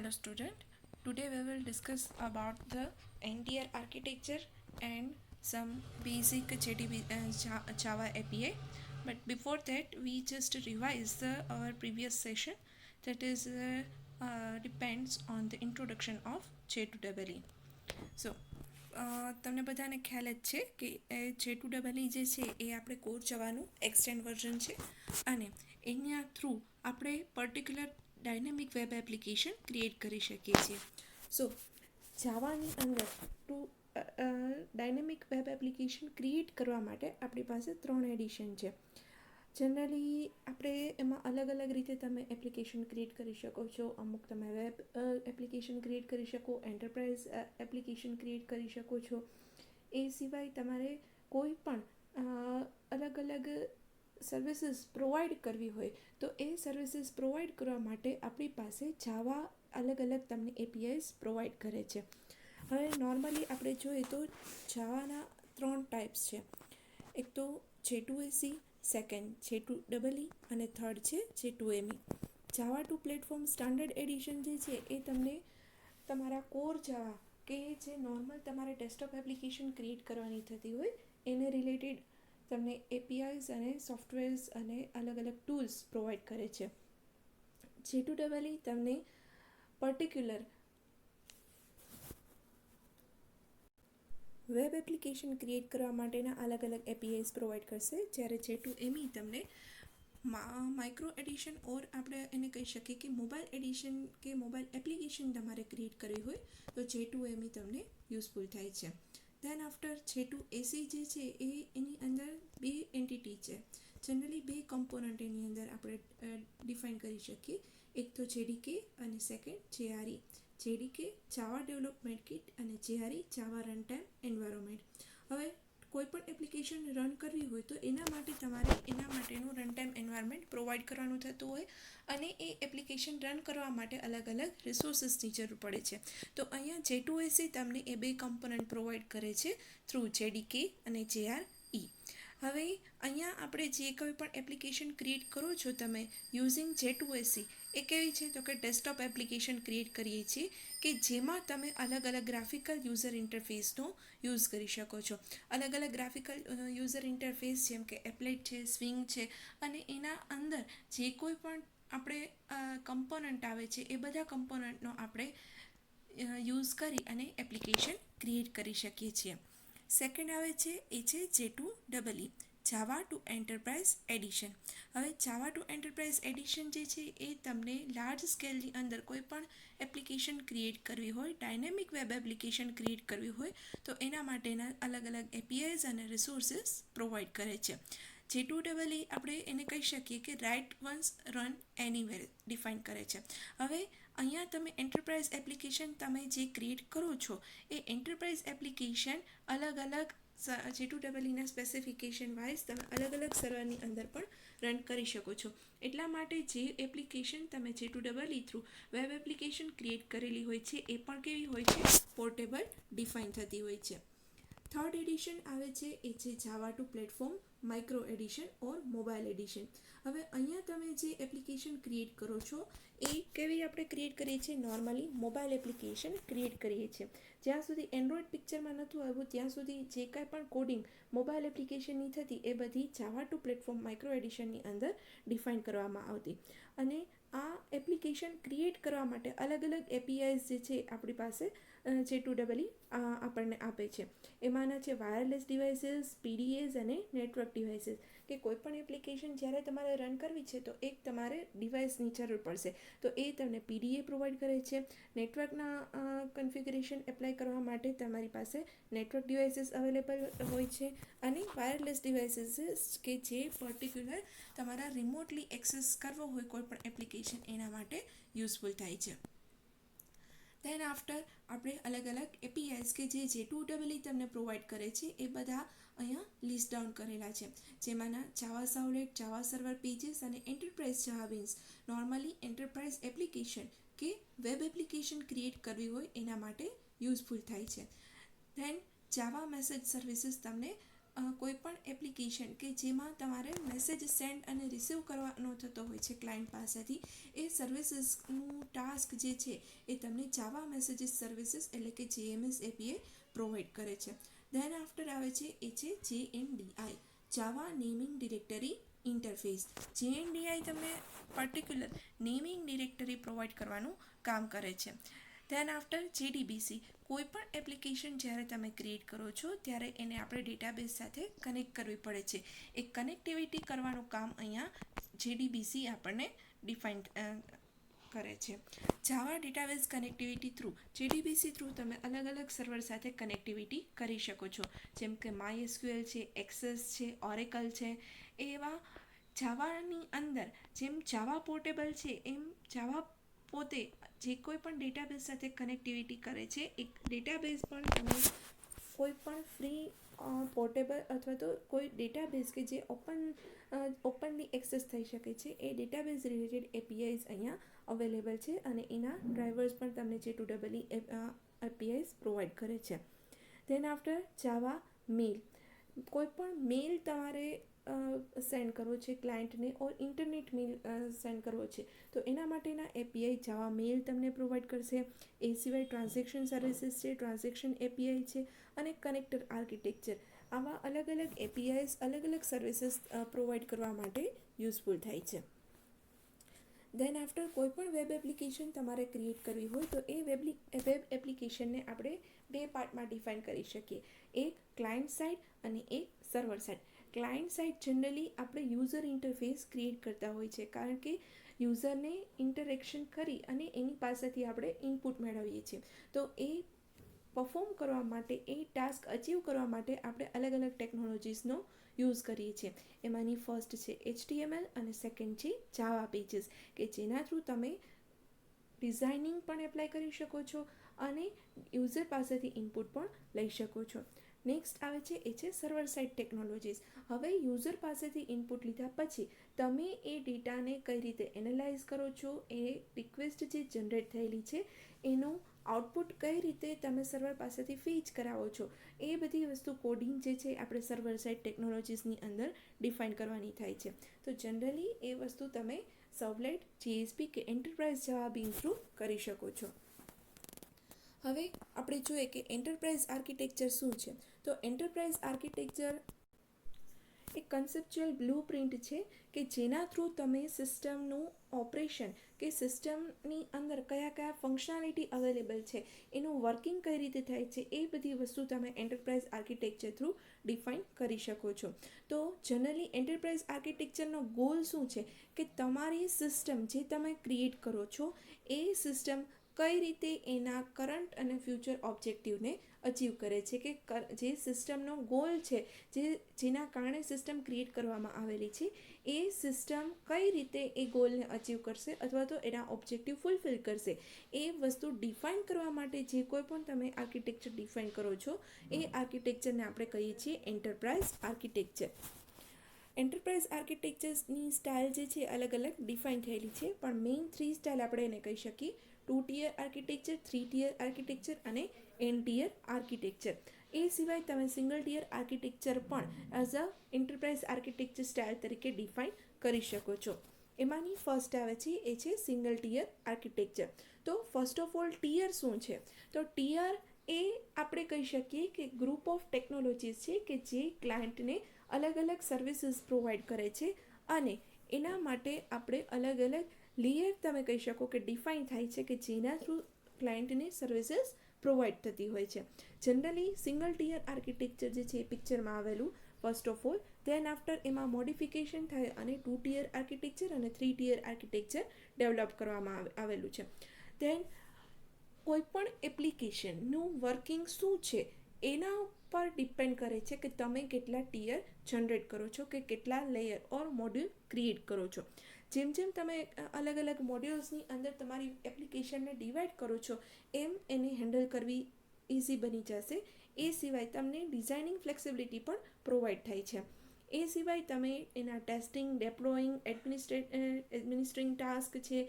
Hello student, today we will discuss about the NTR architecture and some basic Java API. But before that we just revise our previous session, that is depends on the introduction of J2EE. So તમને બધાને ખ્યાલ જ છે કે J2EE જે છે એ આપણે core જવાનું એક્સટેન્ડ વર્ઝન છે અને એના થ્રુ આપણે particular dynamic web application create કરી શકીએ છીએ. સો જાવાની અંદર ડાયનેમિક વેબ એપ્લિકેશન ક્રિએટ કરવા માટે આપણી પાસે 3 એડિશન છે. જનરલી આપણે એમાં અલગ અલગ રીતે તમે એપ્લિકેશન ક્રિએટ કરી શકો છો. અમુક તમે વેબ એપ્લિકેશન ક્રિએટ કરી શકો, એન્ટરપ્રાઇઝ એપ્લિકેશન ક્રિએટ કરી શકો છો. એ સિવાય તમારે કોઈ પણ અલગ અલગ સર્વિસીસ પ્રોવાઈડ કરવી હોય તો એ સર્વિસીસ પ્રોવાઈડ કરવા માટે આપણી પાસે જાવા અલગ અલગ તમને એપીઆઈસ પ્રોવાઈડ કરે છે. હવે નોર્મલી આપણે જોઈએ તો જાવાના 3 ટાઈપ્સ છે. એક તો J2SE, સેકન્ડ J2EE અને થર્ડ છે J2ME. જાવા 2 પ્લેટફોર્મ સ્ટાન્ડર્ડ એડિશન જે છે એ તમને તમારા કોર જાવા કે જે નોર્મલ તમારે ડેસ્કટોપ એપ્લિકેશન ક્રિએટ કરવાની થતી હોય એને રિલેટેડ તમને એપીઆઈસ અને સોફ્ટવેર્સ અને અલગ અલગ ટૂલ્સ પ્રોવાઈડ કરે છે. J2EE તમને પર્ટિક્યુલર વેબ એપ્લિકેશન ક્રિએટ કરવા માટેના અલગ અલગ એપીઆઈસ પ્રોવાઈડ કરશે, જ્યારે J2ME તમને માઇક્રો એડિશન ઓર આપણે એને કહી શકીએ કે મોબાઈલ એડિશન કે મોબાઈલ એપ્લિકેશન તમારે ક્રિએટ કરવી હોય તો J2ME તમને યુઝફુલ થાય છે. ધેન આફ્ટર J2SE જે છે એની અંદર 2 એન્ટિટી છે. જનરલી 2 કમ્પોનન્ટ એની અંદર આપણે ડિફાઇન કરી શકીએ. એક તો JDK અને second JRE. JDK Java development kit અને JRE જાવા રન ટાઈમ એન્વાયરમેન્ટ. હવે કોઈ પણ એપ્લિકેશન રન કરવી હોય તો એના માટે તમારે એના માટેનું રન ટાઈમ એન્વાયરમેન્ટ પ્રોવાઈડ કરવાનું થતું હોય અને એ એપ્લિકેશન રન કરવા માટે અલગ અલગ રિસોર્સિસની જરૂર પડે છે. તો અહીંયા J2SE તમને એ 2 કમ્પોનન્ટ પ્રોવાઈડ કરે છે થ્રુ JDK અને JRE. હવે અહીંયા આપણે જે કોઈ પણ એપ્લિકેશન ક્રિએટ કરો છો તમે યુઝિંગ J2SE એ કેવી છે તો કે ડેસ્કટોપ એપ્લિકેશન ક્રિએટ કરીએ છીએ કે જેમાં તમે અલગ અલગ ગ્રાફિકલ યુઝર ઇન્ટરફેસનો યુઝ કરી શકો છો. અલગ અલગ ગ્રાફિકલ યુઝર ઇન્ટરફેસ જેમ કે એપ્લેટ છે, સ્વિંગ છે અને એના અંદર જે કોઈ પણ આપણે કમ્પોનન્ટ આવે છે એ બધા કમ્પોનન્ટનો આપણે યુઝ કરી અને એપ્લિકેશન ક્રિએટ કરી શકીએ છીએ. સેકન્ડ આવે છે એ છે J2EE, જાવા ટુ એન્ટરપ્રાઇઝ એડિશન. હવે જાવા ટુ એન્ટરપ્રાઇઝ એડિશન જે છે એ તમને લાર્જ સ્કેલની અંદર કોઈ પણ એપ્લિકેશન ક્રિએટ કરવી હોય, ડાયનેમિક વેબ એપ્લિકેશન ક્રિએટ કરવી હોય તો એના માટેના અલગ અલગ એપીઆઈઝ અને રિસોર્સિસ પ્રોવાઈડ કરે છે. J2EE આપણે એને કહી શકીએ કે write once run anywhere define કરે છે. હવે અહીંયા તમે એન્ટરપ્રાઇઝ એપ્લિકેશન તમે જે ક્રિએટ કરો છો એ એન્ટરપ્રાઇઝ એપ્લિકેશન અલગ અલગ J2EEના સ્પેસિફિકેશન વાઇઝ તમે અલગ અલગ સર્વરની અંદર પણ રન કરી શકો છો. એટલા માટે જે એપ્લિકેશન તમે J2EE through web application create કરેલી હોય છે એ પણ કેવી હોય છે, પોર્ટેબલ ડિફાઇન થતી હોય છે. થર્ડ એડિશન આવે છે એ છે જાવા 2 પ્લેટફોર્મ માઇક્રો એડિશન ઓર મોબાઈલ એડિશન. હવે અહીંયા તમે જે એપ્લિકેશન ક્રિએટ કરો છો એ કેવી આપણે ક્રિએટ કરીએ છીએ, નોર્મલી મોબાઈલ એપ્લિકેશન ક્રિએટ કરીએ છીએ. જ્યાં સુધી એન્ડ્રોઈડ પિક્ચરમાં નહોતું આવ્યું ત્યાં સુધી જે કાંઈ પણ કોડિંગ મોબાઈલ એપ્લિકેશનની થતી એ બધી જાવા 2 પ્લેટફોર્મ માઇક્રો એડિશનની અંદર ડિફાઇન કરવામાં આવતી. અને આ એપ્લિકેશન ક્રિએટ કરવા માટે અલગ અલગ એપીઆઈઝ જે છે આપણી પાસે J2EE આપણને આપે છે. એમાંના છે વાયરલેસ ડિવાઇસીસ, PDAs અને નેટવર્ક ડિવાઇસીસ. કે કોઈ પણ એપ્લિકેશન જ્યારે તમારે રન કરવી છે તો એક તમારે ડિવાઇસની જરૂર પડશે તો એ તમને PDA પ્રોવાઈડ કરે છે. નેટવર્કના કન્ફિગરેશન એપ્લાય કરવા માટે તમારી પાસે નેટવર્ક ડિવાઇસીસ અવેલેબલ હોય છે અને વાયરલેસ ડિવાઇસીસ કે જે પર્ટિક્યુલર તમારા રિમોટલી એક્સેસ કરવો હોય કોઈ પણ એપ્લિકેશન એના માટે યુઝફુલ થાય છે. ધેન આફ્ટર આપણે અલગ અલગ એપીઆઈસ કે જે J2EE તમને પ્રોવાઈડ કરે છે એ બધા અહીંયા લિસ્ટ ડાઉન કરેલા છે. જેમાંના જાવા સાવલેટ, જાવા સર્વર પેજીસ અને એન્ટરપ્રાઇઝ જાવા બીન્સ નોર્મલી એન્ટરપ્રાઇઝ એપ્લિકેશન કે વેબ એપ્લિકેશન ક્રિએટ કરવી હોય એના માટે યુઝફુલ થાય છે. ધેન જાવા મેસેજ સર્વિસીસ તમને કોઈ પણ એપ્લિકેશન કે જેમાં તમારે મેસેજ સેન્ડ અને રિસીવ કરવાનો થતો હોય છે ક્લાયન્ટ પાસેથી, એ સર્વિસીસનું ટાસ્ક જે છે એ તમને જાવા મેસેજીસ સર્વિસીસ એટલે કે JMS API પ્રોવાઈડ કરે છે. ધેન આફ્ટર આવે છે એ છે JNDI, જાવા નેમિંગ ડિરેક્ટરી ઇન્ટરફેસ. JNDI તમને પર્ટિક્યુલર નેમિંગ ડિરેક્ટરી પ્રોવાઈડ કરવાનું કામ કરે છે. ધેન આફ્ટર JDBC, કોઈ પણ એપ્લિકેશન જ્યારે તમે ક્રિએટ કરો છો ત્યારે એને આપણે ડેટાબેઝ સાથે કનેક્ટ કરવી પડે છે. એ કનેક્ટિવિટી કરવાનું કામ અહીંયા JDBC આપણને ડિફાઇન કરે છે. Java database connectivity through JDBC through તમે અલગ અલગ સર્વર સાથે કનેક્ટિવિટી કરી શકો છો, જેમ કે MySQL છે, એક્સેસ છે, ઓરેકલ છે. એવા જાવાની અંદર જેમ જાવા પોર્ટેબલ છે એમ જાવા પોતે જે કોઈ પણ ડેટાબેઝ સાથે કનેક્ટિવિટી કરે છે, એક ડેટાબેઝ પણ તમે કોઈ પણ ફ્રી પોર્ટેબલ અથવા તો કોઈ ડેટાબેઝ કે જે ઓપનલી એક્સેસ થઈ શકે છે, એ ડેટાબેઝ રિલેટેડ APIs અહીંયા અવેલેબલ છે અને એના ડ્રાઈવર્સ પણ તમને J2EE APIs પ્રોવાઈડ કરે છે. ધેન આફ્ટર જાવા મેલ, કોઈ પણ મેલ તમારે સેન્ડ કરવો છે ક્લાયન્ટને ઓર ઇન્ટરનેટ મેલ સેન્ડ કરવો છે તો એના માટેના API જાવા મેલ તમને પ્રોવાઈડ કરશે. એ સિવાય ટ્રાન્ઝેક્શન સર્વિસીસ છે, ટ્રાન્ઝેક્શન API છે અને કનેક્ટર આર્કિટેક્ચર, આવા અલગ અલગ APIs અલગ અલગ સર્વિસીસ પ્રોવાઈડ કરવા માટે યુઝફુલ થાય છે. ધેન આફ્ટર કોઈ પણ વેબ એપ્લિકેશન તમારે ક્રિએટ કરવી હોય તો એ વેબ એપ્લિકેશનને આપણે બે પાર્ટમાં ડિફાઇન કરી શકીએ, એક ક્લાયન્ટ સાઇડ અને એક server side. Client side generally આપણે યુઝર ઇન્ટરફેસ ક્રિએટ કરતા હોય છે, કારણ કે યુઝરને ઇન્ટરેક્શન કરી અને એની પાસેથી આપણે ઇનપુટ મેળવીએ છીએ. તો એ પરફોર્મ કરવા માટે, એ ટાસ્ક અચીવ કરવા માટે આપણે અલગ અલગ ટેકનોલોજીસનો યુઝ કરીએ છીએ. એમાંની ફર્સ્ટ છે HTML અને સેકન્ડ છે જાવા પેજીસ, કે જેના થ્રુ તમે ડિઝાઇનિંગ પણ એપ્લાય કરી શકો છો અને યુઝર પાસેથી ઇનપુટ પણ લઈ શકો છો. નેક્સ્ટ આવે છે એ છે સર્વર સાઇડ ટેકનોલોજીસ. હવે યુઝર પાસેથી ઇનપુટ લીધા પછી તમે એ ડેટાને કઈ રીતે એનાલાઇઝ કરો છો, એ રિક્વેસ્ટ જે જનરેટ થયેલી છે એનું આઉટપુટ કઈ રીતે તમે સર્વર પાસેથી ફીચ કરાવો છો, એ બધી વસ્તુ કોડિંગ જે છે આપણે સર્વર સાઇડ ટેકનોલોજીસની અંદર ડિફાઇન કરવાની થાય છે. તો જનરલી એ વસ્તુ તમે સર્વલેટ, JSP કે એન્ટરપ્રાઇઝ જાવા બીન થ્રુ કરી શકો છો. હવે આપણે જોઈએ કે એન્ટરપ્રાઇઝ આર્કિટેક્ચર શું છે. તો એન્ટરપ્રાઇઝ આર્કિટેક્ચર એક કન્સેપ્ચ્યુઅલ બ્લુપ્રિન્ટ છે કે જેના થ્રુ તમે સિસ્ટમનું ઓપરેશન કે સિસ્ટમની અંદર કયા કયા ફંક્શનાલિટી અવેલેબલ છે, એનું વર્કિંગ કઈ રીતે થાય છે, એ બધી વસ્તુ તમે એન્ટરપ્રાઇઝ આર્કિટેક્ચર થ્રુ ડિફાઇન કરી શકો છો. તો જનરલી એન્ટરપ્રાઇઝ આર્કિટેક્ચરનો ગોલ શું છે કે તમારી સિસ્ટમ જે તમે ક્રિએટ કરો છો એ સિસ્ટમ કઈ રીતે એના કરંટ અને ફ્યુચર ઓબ્જેક્ટિવને અચીવ કરે છે, કે જે સિસ્ટમનો ગોલ છે, જેના કારણે સિસ્ટમ ક્રિએટ કરવામાં આવેલી છે, એ સિસ્ટમ કઈ રીતે એ ગોલને અચીવ કરશે અથવા તો એના ઓબ્જેક્ટિવ ફૂલફિલ કરશે, એ વસ્તુ ડિફાઇન કરવા માટે જે કોઈ પણ તમે આર્કિટેક્ચર ડિફાઇન કરો છો એ આર્કિટેક્ચરને આપણે કહીએ છીએ એન્ટરપ્રાઇઝ આર્કિટેક્ચર. એન્ટરપ્રાઇઝ આર્કિટેક્ચરની સ્ટાઇલ જે છે અલગ અલગ ડિફાઇન થયેલી છે, પણ મેઇન 3 સ્ટાઇલ આપણે એને કહી શકીએ: 2 ટિયર આર્કિટેક્ચર, 3 ટિયર આર્કિટેક્ચર અને N ટિયર આર્કિટેક્ચર. એ સિવાય તમે સિંગલ ટિયર આર્કિટેક્ચર પણ as a enterprise architecture style તરીકે ડિફાઇન કરી શકો છો. એમાંની ફર્સ્ટ આવે છે એ છે સિંગલ ટિયર આર્કિટેક્ચર. તો ફર્સ્ટ ઓફ ઓલ ટિયર શું છે? તો ટિયર એ આપણે કહી શકીએ કે ગ્રુપ ઓફ ટેકનોલોજીસ છે કે જે ક્લાયન્ટને અલગ અલગ સર્વિસીસ પ્રોવાઈડ કરે છે અને એના માટે આપણે અલગ અલગ લેયર તમે કહી શકો કે ડિફાઇન થાય છે કે જેના થ્રુ ક્લાયન્ટને સર્વિસીસ પ્રોવાઈડ થતી હોય છે. જનરલી સિંગલ ટિયર આર્કિટેક્ચર જે છે એ પિક્ચરમાં આવેલું first of all. Than after એમાં મોડિફિકેશન થાય અને 2 ટિયર આર્કિટેક્ચર અને 3 ટિયર આર્કિટેક્ચર ડેવલપ કરવામાં આવેલું છે. ધેન કોઈપણ એપ્લિકેશનનું વર્કિંગ શું છે એના ઉપર ડિપેન્ડ કરે છે કે તમે કેટલા ટિયર જનરેટ કરો છો કે કેટલા લેયર ઓર મોડ્યુલ ક્રિએટ કરો છો. જેમ જેમ તમે અલગ અલગ મોડ્યુલ્સની અંદર તમારી એપ્લિકેશનને ડિવાઈડ કરો છો એમ એને હેન્ડલ કરવી ઇઝી બની જશે. એ સિવાય તમને ડિઝાઇનિંગ ફ્લેક્સિબિલિટી પણ પ્રોવાઈડ થાય છે. એ સિવાય તમે એના ટેસ્ટિંગ, ડેપ્લોઈંગ, એડમિનિસ્ટ્રેટિંગ ટાસ્ક છે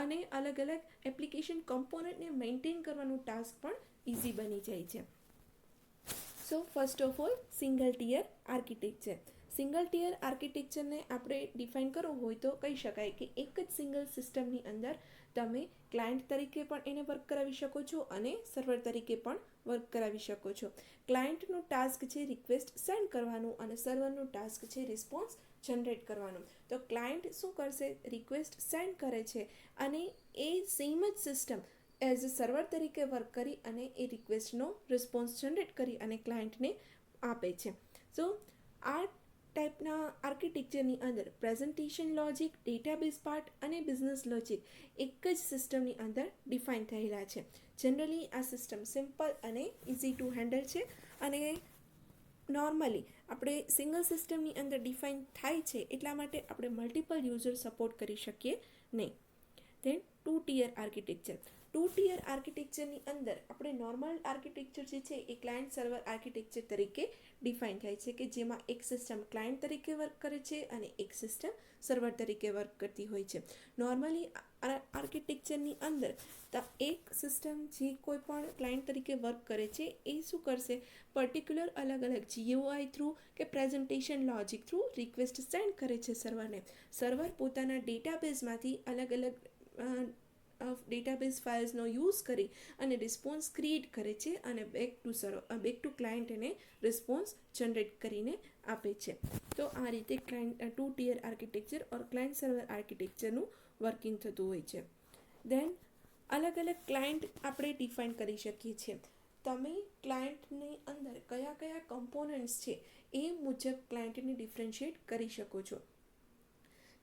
અને અલગ અલગ એપ્લિકેશન કમ્પોનન્ટને મેન્ટેન કરવાનું ટાસ્ક પણ ઇઝી બની જાય છે. So first of all single tear architecture. Single tear આર્કિટેક્ચરને આપણે ડિફાઇન કરવું હોય તો કહી શકાય કે એક જ સિંગલ સિસ્ટમની અંદર તમે ક્લાયન્ટ તરીકે પણ એને વર્ક કરાવી શકો છો અને સર્વર તરીકે પણ વર્ક કરાવી શકો છો. ક્લાયન્ટનું ટાસ્ક છે રિક્વેસ્ટ સેન્ડ કરવાનું અને સર્વરનું ટાસ્ક છે રિસ્પોન્સ જનરેટ કરવાનું. તો ક્લાયન્ટ શું કરશે, રિક્વેસ્ટ સેન્ડ કરે છે અને એ સેમ જ સિસ્ટમ એઝ અ સર્વર તરીકે વર્ક કરી અને એ રિક્વેસ્ટનો રિસ્પોન્સ જનરેટ કરી અને ક્લાયન્ટને આપે છે. સો આ ટાઈપના આર્કિટેક્ચરની અંદર પ્રેઝન્ટેશન લોજિક, ડેટાબેઝ પાર્ટ અને બિઝનેસ લોજિક એક જ સિસ્ટમની અંદર ડિફાઇન થયેલા છે. જનરલી આ સિસ્ટમ સિમ્પલ અને ઇઝી ટુ હેન્ડલ છે અને નોર્મલી આપણે સિંગલ સિસ્ટમની અંદર ડિફાઇન થાય છે એટલા માટે આપણે મલ્ટિપલ યુઝર સપોર્ટ કરી શકીએ નહીં. Then 2 tier architecture. 2 ટીયર આર્કિટેક્ચરની અંદર આપણે નોર્મલ આર્કિટેક્ચર જે છે એ ક્લાયન્ટ સર્વર આર્કિટેક્ચર તરીકે ડિફાઇન થાય છે કે જેમાં એક સિસ્ટમ ક્લાયન્ટ તરીકે વર્ક કરે છે અને એક સિસ્ટમ સર્વર તરીકે વર્ક કરતી હોય છે. નોર્મલી આર્કિટેક્ચરની અંદર એક સિસ્ટમ જે કોઈ પણ ક્લાયન્ટ તરીકે વર્ક કરે છે એ શું કરશે, પર્ટિક્યુલર અલગ અલગ GUI થ્રુ કે presentation logic through request send કરે છે સર્વરને. સર્વર પોતાના ડેટાબેઝમાંથી અલગ અલગ ડેટાબેઝ ફાઇલ્સનો યુઝ કરી અને રિસ્પોન્સ ક્રિએટ કરે છે અને બેક ટુ ક્લાયન્ટ એને રિસ્પોન્સ જનરેટ કરીને આપે છે. તો આ રીતે ક્લાયન્ટ 2 ટીયર આર્કિટેક્ચર ઓર ક્લાયન્ટ સર્વર આર્કિટેક્ચરનું વર્કિંગ થતું હોય છે. દેન અલગ અલગ ક્લાયન્ટ આપણે ડિફાઇન કરી શકીએ છીએ. તમે ક્લાયન્ટની અંદર કયા કયા કમ્પોનન્ટ્સ છે એ મુજબ ક્લાયન્ટને ડિફરન્શિએટ કરી શકો છો.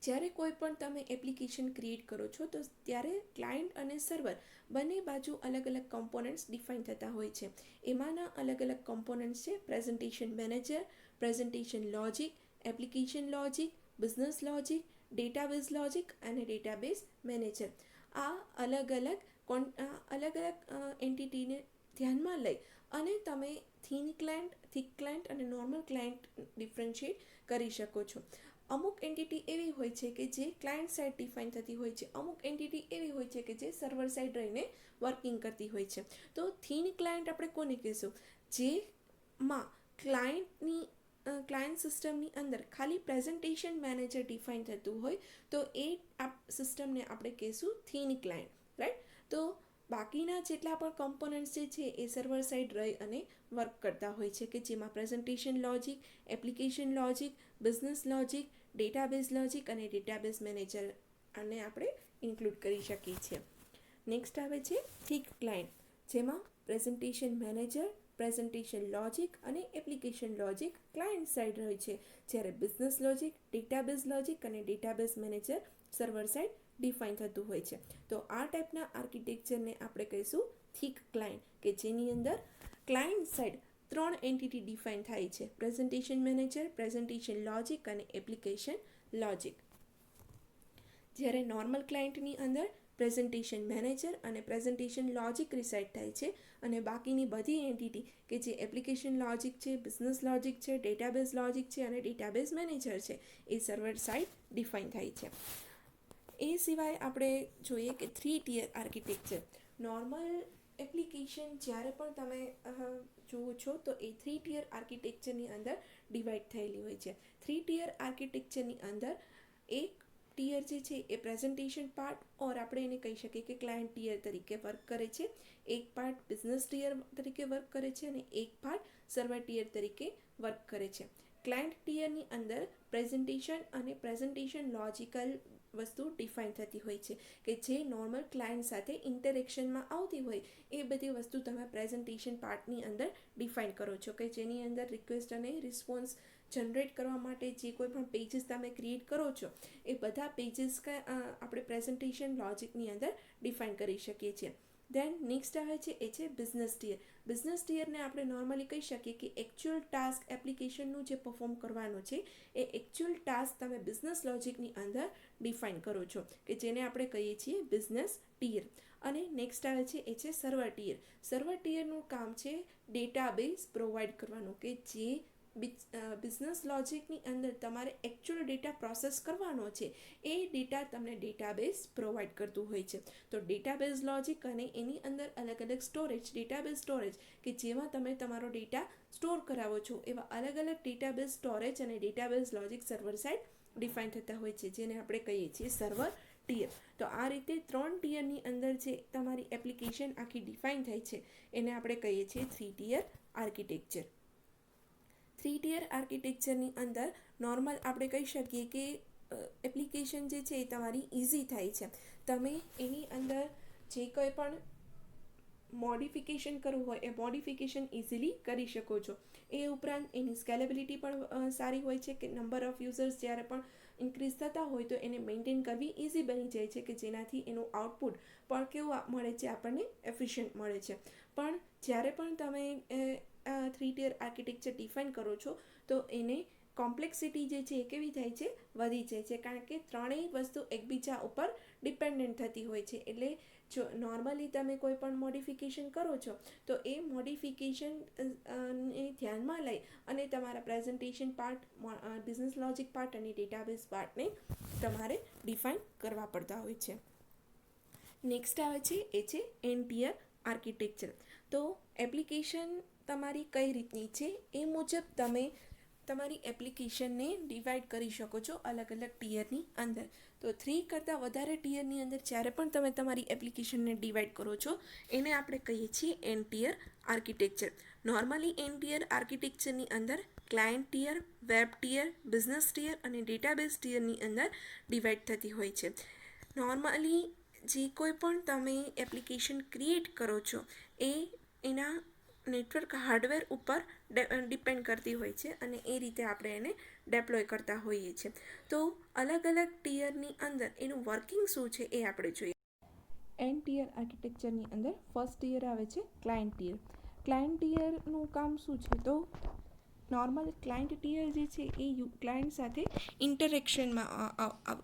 જ્યારે કોઈ પણ તમે એપ્લિકેશન ક્રિએટ કરો છો તો ત્યારે ક્લાયન્ટ અને સર્વર બંને બાજુ અલગ અલગ કમ્પોનન્ટ્સ ડિફાઇન થતા હોય છે. એમાંના અલગ અલગ કમ્પોનન્ટ્સ છે presentation manager, presentation logic, application logic, business logic, database logic અને ડેટાબેઝ મેનેજર. આ અલગ અલગ એન્ટિટીને ધ્યાનમાં લઈ અને તમે થિન ક્લાયન્ટ અને નોર્મલ ક્લાયન્ટ ડિફરન્શિએટ કરી શકો છો. અમુક એન્ટિટી એવી હોય છે કે જે ક્લાયન્ટ સાઇડ ડિફાઇન થતી હોય છે, અમુક એન્ટિટી એવી હોય છે કે જે સર્વર સાઇડ રહીને વર્કિંગ કરતી હોય છે. તો થિન ક્લાયન્ટ આપણે કોને કહીશું, જેમાં ક્લાયન્ટ સિસ્ટમની અંદર ખાલી પ્રેઝન્ટેશન મેનેજર ડિફાઇન થતું હોય તો એ સિસ્ટમને આપણે કહીશું થિન ક્લાયન્ટ, રાઈટ. તો બાકીના જેટલા પણ કમ્પોનન્ટ્સ જે છે એ સર્વર સાઇડ રહી અને વર્ક કરતા હોય છે કે જેમાં presentation logic, application logic, business logic, database logic અને ડેટાબેઝ મેનેજર આને આપણે ઇન્ક્લુડ કરી શકીએ છીએ. નેક્સ્ટ આવે છે થિક ક્લાયન્ટ, જેમાં પ્રેઝન્ટેશન મેનેજર, પ્રેઝન્ટેશન લોજિક અને એપ્લિકેશન લોજિક ક્લાયન્ટ સાઇડ રહે છે, જ્યારે બિઝનેસ લોજિક, ડેટાબેઝ લોજિક અને database manager server side define થતું હોય છે. તો આ ટાઈપના આર્કિટેક્ચરને આપણે કહીશું થિક ક્લાયન્ટ, કે જેની અંદર ક્લાયન્ટ સાઇડ 3 એન્ટિટી ડિફાઇન થાય છે, પ્રેઝન્ટેશન મેનેજર, પ્રેઝન્ટેશન લોજિક અને એપ્લિકેશન લોજિક. જ્યારે નોર્મલ ક્લાયન્ટની અંદર પ્રેઝન્ટેશન મેનેજર અને પ્રેઝન્ટેશન લોજિક રિસાઇડ થાય છે અને બાકીની બધી એન્ટિટી કે જે એપ્લિકેશન લોજિક છે, બિઝનેસ લોજિક છે, ડેટાબેઝ લોજિક છે અને ડેટાબેઝ મેનેજર છે એ સર્વર સાઇડ ડિફાઇન થાય છે. એ સિવાય આપણે જોઈએ કે 3 ટીયર આર્કિટેક્ચર. નોર્મલ એપ્લિકેશન જ્યારે પણ તમે જુઓ છો તો એ 3 ટીયર આર્કિટેક્ચરની અંદર ડિવાઈડ થયેલી હોય છે. 3 ટીયર આર્કિટેક્ચરની અંદર એક ટીયર જે છે એ પ્રેઝન્ટેશન પાર્ટ ઓર આપણે એને કહી શકીએ કે ક્લાયન્ટ ટીયર તરીકે વર્ક કરે છે, એક પાર્ટ બિઝનેસ ટીયર તરીકે વર્ક કરે છે અને એક પાર્ટ સર્વર ટીયર તરીકે વર્ક કરે છે. ક્લાયન્ટ ટીયરની અંદર પ્રેઝન્ટેશન અને પ્રેઝન્ટેશન લોજિકલ વસ્તુ ડિફાઇન થતી હોય છે કે જે નોર્મલ ક્લાયન્ટ સાથે ઇન્ટરેક્શનમાં આવતી હોય એ બધી વસ્તુ તમે પ્રેઝન્ટેશન પાર્ટની અંદર ડિફાઇન કરો છો કે જેની અંદર રિક્વેસ્ટ અને રિસ્પોન્સ જનરેટ કરવા માટે જે કોઈ પણ પેજીસ તમે ક્રિએટ કરો છો એ બધા પેજીસ આપણે પ્રેઝન્ટેશન લોજિકની અંદર ડિફાઇન કરી શકીએ છીએ. દેન નેક્સ્ટ આવે છે એ છે બિઝનેસ ટીયર. બિઝનેસ ટીયરને આપણે નોર્મલી કહી શકીએ કે એકચ્યુઅલ ટાસ્ક એપ્લિકેશનનું જે પરફોર્મ કરવાનું છે એ એકચ્યુઅલ ટાસ્ક તમે બિઝનેસ લોજિકની અંદર ડિફાઇન કરો છો કે જેને આપણે કહીએ છીએ બિઝનેસ ટીયર. અને નેક્સ્ટ આવે છે એ છે સર્વર ટીયર. સર્વર ટીયરનું કામ છે ડેટાબેઝ પ્રોવાઈડ કરવાનું કે જે બિઝનેસ લોજિકની અંદર તમારે એકચ્યુઅલ ડેટા પ્રોસેસ કરવાનો છે એ ડેટા તમને ડેટાબેઝ પ્રોવાઈડ કરતું હોય છે. તો ડેટાબેઝ લોજિક અને એની અંદર અલગ અલગ ડેટાબેઝ સ્ટોરેજ કે જેમાં તમે તમારો ડેટા સ્ટોર કરાવો છો એવા અલગ અલગ ડેટાબેઝ સ્ટોરેજ અને database logic server side define થતા હોય છે, જેને આપણે કહીએ છીએ સર્વર ટીયર. તો આ રીતે 3 ટીયરની અંદર જે તમારી એપ્લિકેશન આખી ડિફાઇન થાય છે એને આપણે કહીએ છીએ 3 ટીયર આર્કિટેક્ચર. 3 ટીયર આર્કિટેક્ચરની અંદર નોર્મલ આપણે કહી શકીએ કે એપ્લિકેશન જે છે એ તમારી ઇઝી થાય છે. તમે એની અંદર જે કંઈ પણ મોડિફિકેશન કરવું હોય એ મોડિફિકેશન ઇઝીલી કરી શકો છો. એ ઉપરાંત એની સ્કેલેબિલિટી પણ સારી હોય છે કે નંબર ઓફ યુઝર્સ જ્યારે પણ ઇન્ક્રીઝ થતા હોય તો એને મેન્ટેન કરવી ઇઝી બની જાય છે, કે જેનાથી એનું આઉટપુટ પણ કેવું મળે છે, આપણને એફિશિયન્ટ મળે છે. પણ જ્યારે પણ તમે 3 ટીયર આર્કિટેક્ચર ડિફાઇન કરો છો તો એને કોમ્પ્લેક્સિટી જે છે એ કેવી થાય છે, વધી જાય છે, કારણ કે ત્રણેય વસ્તુ એકબીજા ઉપર ડિપેન્ડન્ટ થતી હોય છે. એટલે જો નોર્મલી તમે કોઈ પણ મોડિફિકેશન કરો છો તો એ મોડિફિકેશન ને ધ્યાનમાં લઈ અને તમારા presentation part, business logic part અને ડેટાબેઝ પાર્ટને તમારે ડિફાઇન કરવા પડતા હોય છે. નેક્સ્ટ આવે છે એ છે એન્ડ ટીયર આર્કિટેક્ચર. તો એપ્લિકેશન તમારી કઈ રીતની છે એ મુજબ તમે તમારી એપ્લિકેશનને ડિવાઈડ કરી શકો છો અલગ અલગ ટીયરની અંદર. તો 3 કરતાં વધારે ટીયરની અંદર જ્યારે પણ તમે તમારી એપ્લિકેશનને ડિવાઈડ કરો છો એને આપણે કહીએ છીએ N tier architecture. Normally N tier આર્કિટેક્ચરની અંદર client tier, web tier, business tier અને ડેટાબેઝ ટીયરની અંદર ડિવાઈડ થતી હોય છે. નોર્મલી જે કોઈ પણ તમે એપ્લિકેશન ક્રિએટ કરો છો એ એના નેટવર્ક હાર્ડવેર ઉપર ડિપેન્ડ કરતી હોય છે અને એ રીતે આપણે એને ડેપ્લોય કરતા હોઈએ છીએ. તો અલગ અલગ ટીયરની અંદર એનું વર્કિંગ શું છે એ આપણે જોઈએ. એન્ડ ટીયર આર્કિટેક્ચરની અંદર ફર્સ્ટ ટીયર આવે છે ક્લાયન્ટ ટીયર. ક્લાયન્ટ ટીયરનું કામ શું છે, તો નોર્મલ ક્લાયન્ટ ટીયર જે છે એ ક્લાયન્ટ સાથે ઇન્ટરેક્શનમાં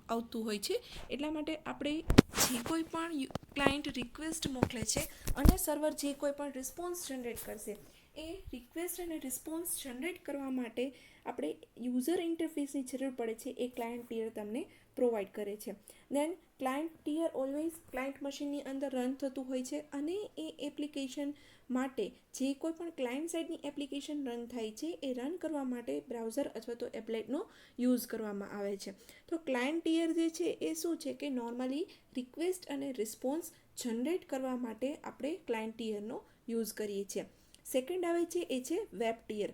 આવતું હોય છે. એટલા માટે આપણે જે કોઈ પણ ક્લાયન્ટ રિક્વેસ્ટ મોકલે છે અને સર્વર જે કોઈ પણ રિસ્પોન્સ જનરેટ કરશે એ રિક્વેસ્ટ અને રિસ્પોન્સ જનરેટ કરવા માટે આપણે યુઝર ઇન્ટરફેસની જરૂર પડે છે. એ ક્લાયન્ટ ટીયર તમને પ્રોવાઈડ કરે છે. દેન ક્લાયન્ટ ટીયર ઓલવેઝ ક્લાયન્ટ મશીનની અંદર રન થતું હોય છે અને એ એપ્લિકેશન માટે જે કોઈ પણ ક્લાયન્ટ સાઇડની એપ્લિકેશન રન થાય છે એ રન કરવા માટે બ્રાઉઝર અથવા તો એપ્લેટનો યુઝ કરવામાં આવે છે. તો ક્લાયન્ટ ટીયર જે છે એ શું છે કે નોર્મલી રિક્વેસ્ટ અને રિસ્પોન્સ જનરેટ કરવા માટે આપણે ક્લાયન્ટ ટીયરનો યુઝ કરીએ છીએ. સેકન્ડ આવે છે એ છે વેબ ટીયર.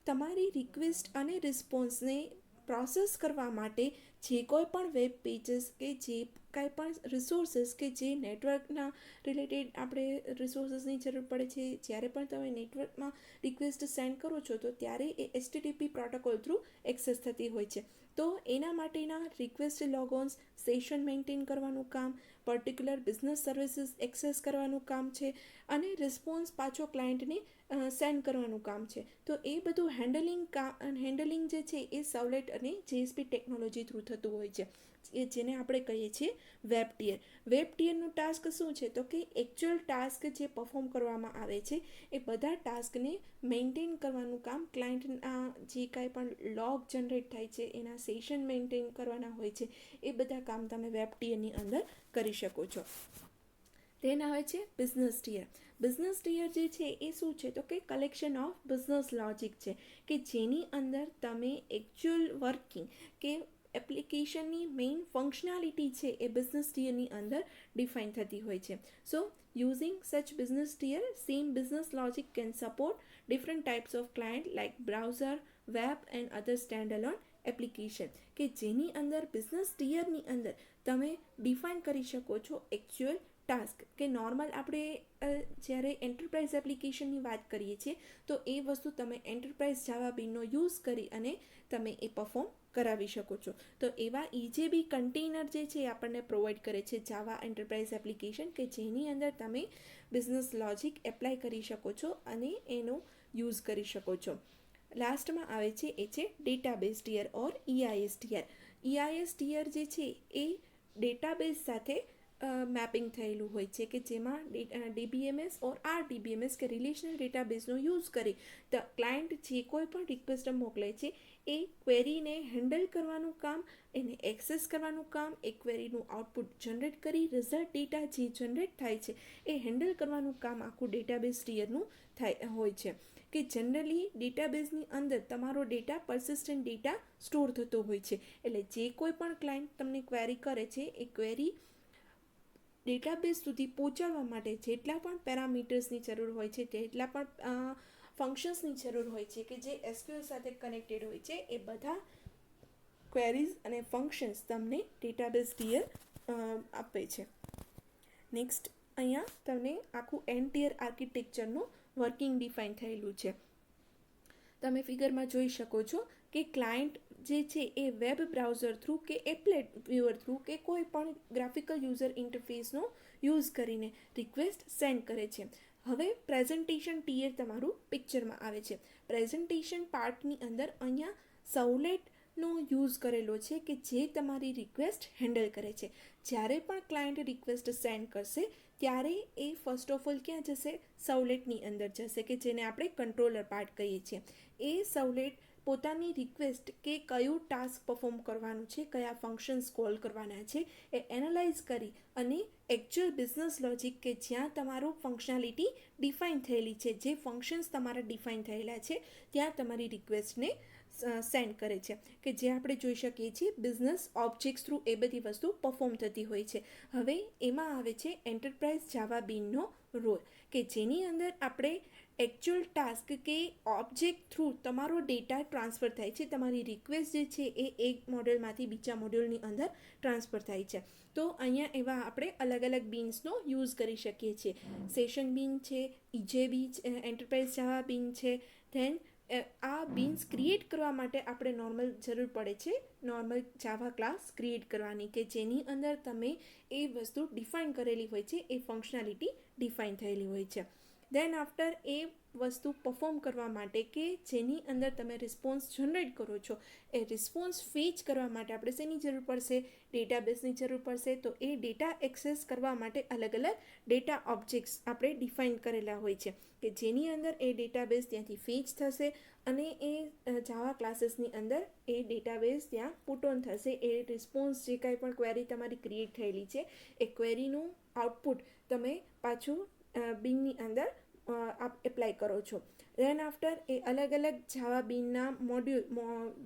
તમારી રિક્વેસ્ટ અને રિસ્પોન્સને પ્રોસેસ કરવા માટે જે કોઈ પણ વેબ પેજીસ કે જે કાંઈ પણ રિસોર્સિસ કે જે નેટવર્કના રિલેટેડ આપણે રિસોર્સિસની જરૂર પડે છે, જ્યારે પણ તમે નેટવર્કમાં રિક્વેસ્ટ સેન્ડ કરો છો તો ત્યારે એ HTTP પ્રોટોકોલ થ્રુ એક્સેસ થતી હોય છે. તો એના માટેના રિક્વેસ્ટ લોગોન્સ, સેશન મેન્ટેન કરવાનું કામ, પર્ટિક્યુલર બિઝનેસ સર્વિસીસ એક્સેસ કરવાનું કામ છે અને રિસ્પોન્સ પાછો ક્લાયન્ટને સેન્ડ કરવાનું કામ છે. તો એ બધું હેન્ડલિંગ જે છે એ સવલેટ અને JSP ટેકનોલોજી થ્રુ થતું હોય છે, જેને આપણે કહીએ છીએ વેબ ટીયર. વેબ ટીયરનું ટાસ્ક શું છે, તો કે એકચ્યુઅલ ટાસ્ક જે પરફોર્મ કરવામાં આવે છે એ બધા ટાસ્કને મેન્ટેન કરવાનું કામ, ક્લાયન્ટના જે કાંઈ પણ લોગ જનરેટ થાય છે એના સેશન મેન્ટેન કરવાના હોય છે, એ બધા કામ તમે વેબ ટીયરની અંદર કરી શકો છો. તેન આવે છે બિઝનેસ ટીયર. બિઝનેસ ટીયર જે છે એ શું છે, તો કે કલેક્શન ઓફ બિઝનેસ લોજિક છે કે જેની અંદર તમે એકચ્યુઅલ વર્કિંગ કે એપ્લિકેશનની મેઇન ફંક્શનાલિટી છે એ બિઝનેસ ટીયરની અંદર ડિફાઇન થતી હોય છે. So using such business tier, same business logic can support different types of client like browser, web and other stand alone application, કે જેની અંદર બિઝનેસ ટીયરની અંદર તમે ડિફાઇન કરી શકો છો એકચ્યુઅલ ટાસ્ક. કે નોર્મલ આપણે જ્યારે એન્ટરપ્રાઇઝ એપ્લિકેશનની વાત કરીએ છીએ તો એ વસ્તુ તમે એન્ટરપ્રાઇઝ જાવા બીનનો યુઝ કરી અને તમે એ પરફોર્મ કરાવી શકો છો. તો એવા EJB કન્ટેનર જે છે એ આપણને પ્રોવાઈડ કરે છે જાવા એન્ટરપ્રાઇઝ એપ્લિકેશન, કે જેની અંદર તમે બિઝનેસ લોજિક એપ્લાય કરી શકો છો અને એનો યુઝ કરી શકો છો. લાસ્ટમાં આવે છે એ છે ડેટાબેઝ ટીયર ઓર EIS ટીયર. EIS ટીયર જે છે એ ડેટાબેઝ સાથે મેપિંગ થયેલું હોય છે કે જેમાં DBMS ઓર RDBMS કે રિલેશનલ ડેટાબેઝનો યુઝ કરી ધ ક્લાયન્ટ જે કોઈ પણ રિક્વેસ્ટ મોકલે છે એ ક્વેરીને હેન્ડલ કરવાનું કામ, એને એક્સેસ કરવાનું કામ, એ ક્વેરીનું આઉટપુટ જનરેટ કરી રિઝલ્ટ ડેટા જે જનરેટ થાય છે એ હેન્ડલ કરવાનું કામ આખું ડેટાબેઝ ટીયરનું હોય છે. કે જનરલી ડેટાબેઝની અંદર તમારો ડેટા persistent ડેટા સ્ટોર થતો હોય છે. એટલે જે કોઈ પણ ક્લાયન્ટ તમને ક્વેરી કરે છે એ ક્વેરી ડેટાબેઝ સુધી પહોંચાડવા માટે જેટલા પણ પેરામીટર્સની જરૂર હોય છે, જેટલા પણ ફંક્શન્સની જરૂર હોય છે કે જે SQL સાથે કનેક્ટેડ હોય છે, એ બધા ક્વેરીઝ અને ફંક્શન્સ તમને ડેટાબેઝ ટીયર આપે છે. નેક્સ્ટ અહીંયા તમને આખું એન્ડ ટિયર આર્કિટેક્ચરનું વર્કિંગ ડિફાઇન થયેલું છે. તમે ફિગરમાં જોઈ શકો છો કે ક્લાયન્ટ જે છે એ વેબ બ્રાઉઝર થ્રુ કે એપ્લેટ વ્યુઅર થ્રુ કે કોઈ પણ ગ્રાફિકલ યુઝર ઇન્ટરફેસનો યુઝ કરીને રિક્વેસ્ટ સેન્ડ કરે છે. હવે પ્રેઝન્ટેશન ટીયર તમારું પિક્ચરમાં આવે છે. પ્રેઝન્ટેશન પાર્ટની અંદર અહીંયા સવલેટનો યુઝ કરેલો છે કે જે તમારી રિક્વેસ્ટ હેન્ડલ કરે છે. જ્યારે પણ ક્લાયન્ટ રિક્વેસ્ટ સેન્ડ કરશે ત્યારે એ ફર્સ્ટ ઓફ ઓલ ક્યાં જશે? સવલેટની અંદર જશે કે જેને આપણે કંટ્રોલર પાર્ટ કહીએ છીએ. એ સવલેટ પોતાની રિક્વેસ્ટ કે કયું ટાસ્ક પરફોર્મ કરવાનું છે, કયા ફંક્શન્સ કોલ કરવાના છે એ એનાલાઇઝ કરી અને એકચ્યુઅલ બિઝનેસ લોજિક કે જ્યાં તમારું ફંક્શનાલિટી ડિફાઇન થયેલી છે, જે ફંક્શન્સ તમારા ડિફાઇન થયેલા છે ત્યાં તમારી રિક્વેસ્ટને સેન્ડ કરે છે કે જે આપણે જોઈ શકીએ છીએ બિઝનેસ ઓબ્જેક્ટ્સ થ્રુ એ બધી વસ્તુ પરફોર્મ થતી હોય છે. હવે એમાં આવે છે એન્ટરપ્રાઇઝ જાવા બીનનો રોલ કે જેની અંદર આપણે એકચ્યુઅલ ટાસ્ક કે ઓબ્જેક્ટ થ્રુ તમારો ડેટા ટ્રાન્સફર થાય છે. તમારી રિક્વેસ્ટ જે છે એ એક મોડ્યુલમાંથી બીજા મોડ્યુલની અંદર ટ્રાન્સફર થાય છે. તો અહીંયા એવા આપણે અલગ અલગ બીન્સનો યુઝ કરી શકીએ છીએ. સેશન બીન છે, EJB એન્ટરપ્રાઇઝ જાવા બીન છે. ધેન આ બીન્સ ક્રિએટ કરવા માટે આપણે નોર્મલ જરૂર પડે છે નોર્મલ જાવા ક્લાસ ક્રિએટ કરવાની કે જેની અંદર તમે એ વસ્તુ ડિફાઇન કરેલી હોય છે, એ ફંક્શનાલિટી ડિફાઇન થયેલી હોય છે. દેન આફ્ટર એ વસ્તુ પરફોર્મ કરવા માટે કે જેની અંદર તમે રિસ્પોન્સ જનરેટ કરો છો, એ રિસ્પોન્સ ફેચ કરવા માટે આપણે શેની જરૂર પડશે? ડેટાબેઝની જરૂર પડશે. તો એ ડેટા એક્સેસ કરવા માટે અલગ અલગ ડેટા ઓબ્જેક્ટ્સ આપણે ડિફાઇન કરેલા હોય છે કે જેની અંદર એ ડેટાબેઝ ત્યાંથી ફેચ થશે અને એ જાવા ક્લાસીસની અંદર એ ડેટાબેઝ ત્યાં પુટ ઓન થશે. એ રિસ્પોન્સ જે કાંઈ પણ ક્વેરી તમારી ક્રિએટ થયેલી છે એ ક્વેરીનું આઉટપુટ તમે પાછું બીનની અંદર એપ્લાય કરો છો. દેન આફ્ટર એ અલગ અલગ જાવા બીનના મોડ્યુલ